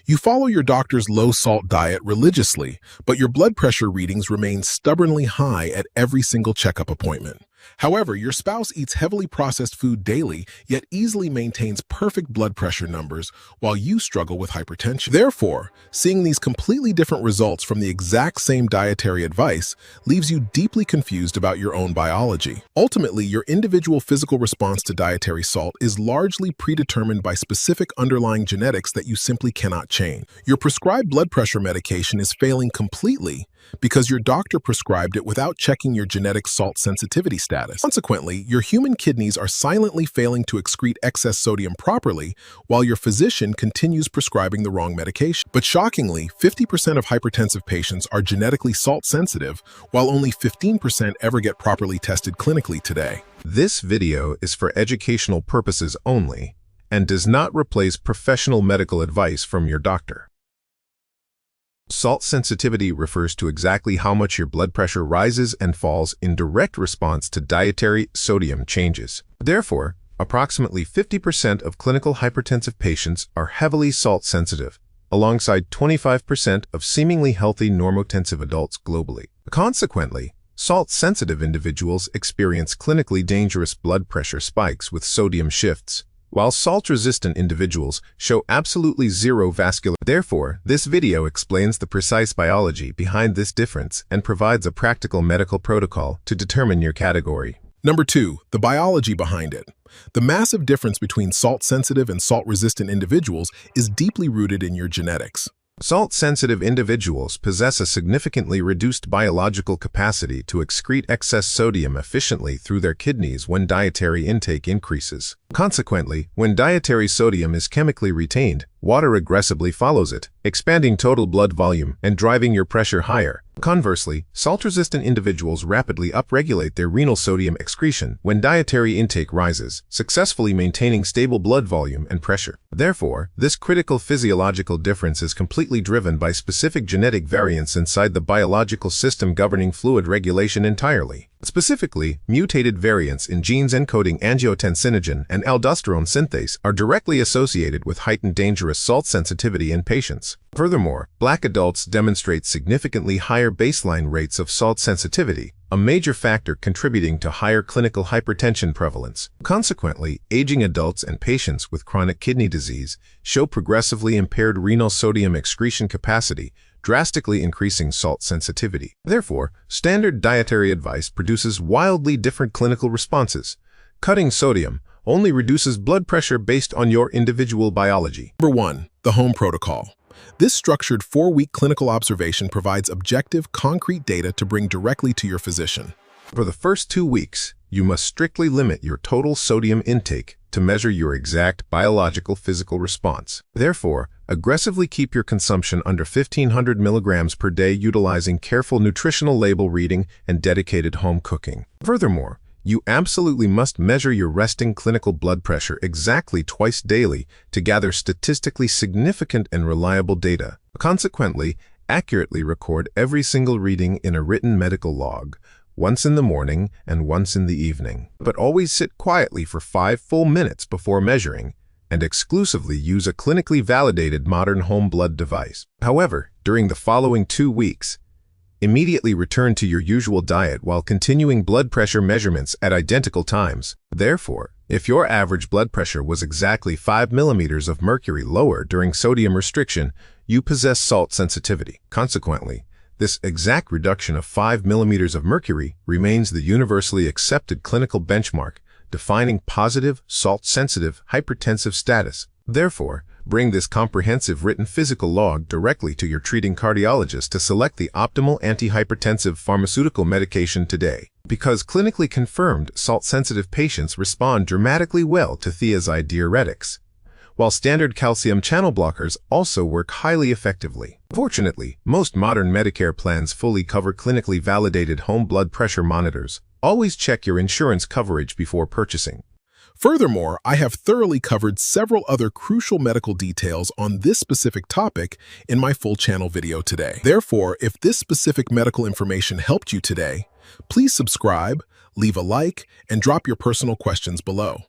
You follow your doctor's low-salt diet religiously, but your blood pressure readings remain stubbornly high at every single checkup appointment. However, your spouse eats heavily processed food daily, yet easily maintains perfect blood pressure numbers while you struggle with hypertension. Therefore, seeing these completely different results from the exact same dietary advice leaves you deeply confused about your own biology. Ultimately, your individual physical response to dietary salt is largely predetermined by specific underlying genetics that you simply cannot change. Your prescribed blood pressure medication is failing completely because your doctor prescribed it without checking your genetic salt sensitivity status. Consequently, your human kidneys are silently failing to excrete excess sodium properly while your physician continues prescribing the wrong medication. But shockingly, 50% of hypertensive patients are genetically salt sensitive, while only 15% ever get properly tested clinically today. This video is for educational purposes only and does not replace professional medical advice from your doctor. Salt sensitivity refers to exactly how much your blood pressure rises and falls in direct response to dietary sodium changes. Therefore, approximately 50% of clinical hypertensive patients are heavily salt sensitive, alongside 25% of seemingly healthy normotensive adults globally. Consequently, salt-sensitive individuals experience clinically dangerous blood pressure spikes with sodium shifts, while salt-resistant individuals show absolutely zero vascular. Therefore, this video explains the precise biology behind this difference and provides a practical medical protocol to determine your category. Number 2, the biology behind it. The massive difference between salt-sensitive and salt-resistant individuals is deeply rooted in your genetics. Salt-sensitive individuals possess a significantly reduced biological capacity to excrete excess sodium efficiently through their kidneys when dietary intake increases. Consequently, when dietary sodium is chemically retained, water aggressively follows it, expanding total blood volume and driving your pressure higher. Conversely, salt-resistant individuals rapidly upregulate their renal sodium excretion when dietary intake rises, successfully maintaining stable blood volume and pressure. Therefore, this critical physiological difference is completely driven by specific genetic variants inside the biological system governing fluid regulation entirely. Specifically, mutated variants in genes encoding angiotensinogen and aldosterone synthase are directly associated with heightened dangerous salt sensitivity in patients. Furthermore, Black adults demonstrate significantly higher baseline rates of salt sensitivity, a major factor contributing to higher clinical hypertension prevalence. Consequently, aging adults and patients with chronic kidney disease show progressively impaired renal sodium excretion capacity, drastically increasing salt sensitivity. Therefore, standard dietary advice produces wildly different clinical responses. Cutting sodium only reduces blood pressure based on your individual biology. Number 1, the home protocol. This structured 4-week clinical observation provides objective, concrete data to bring directly to your physician. For the first 2 weeks, you must strictly limit your total sodium intake to measure your exact biological physical response. Therefore, aggressively keep your consumption under 1,500 milligrams per day utilizing careful nutritional label reading and dedicated home cooking. Furthermore, you absolutely must measure your resting clinical blood pressure exactly twice daily to gather statistically significant and reliable data. Consequently, accurately record every single reading in a written medical log, once in the morning and once in the evening. But always sit quietly for 5 full minutes before measuring, and exclusively use a clinically validated modern home blood device. However, during the following 2 weeks, immediately return to your usual diet while continuing blood pressure measurements at identical times. Therefore, if your average blood pressure was exactly 5 millimeters of mercury lower during sodium restriction, you possess salt sensitivity. Consequently, this exact reduction of 5 millimeters of mercury remains the universally accepted clinical benchmark defining positive, salt-sensitive, hypertensive status. Therefore, bring this comprehensive written physical log directly to your treating cardiologist to select the optimal antihypertensive pharmaceutical medication today. Because clinically confirmed salt-sensitive patients respond dramatically well to thiazide diuretics, while standard calcium channel blockers also work highly effectively. Fortunately, most modern Medicare plans fully cover clinically validated home blood pressure monitors. Always check your insurance coverage before purchasing. Furthermore, I have thoroughly covered several other crucial medical details on this specific topic in my full channel video today. Therefore, if this specific medical information helped you today, please subscribe, leave a like, and drop your personal questions below.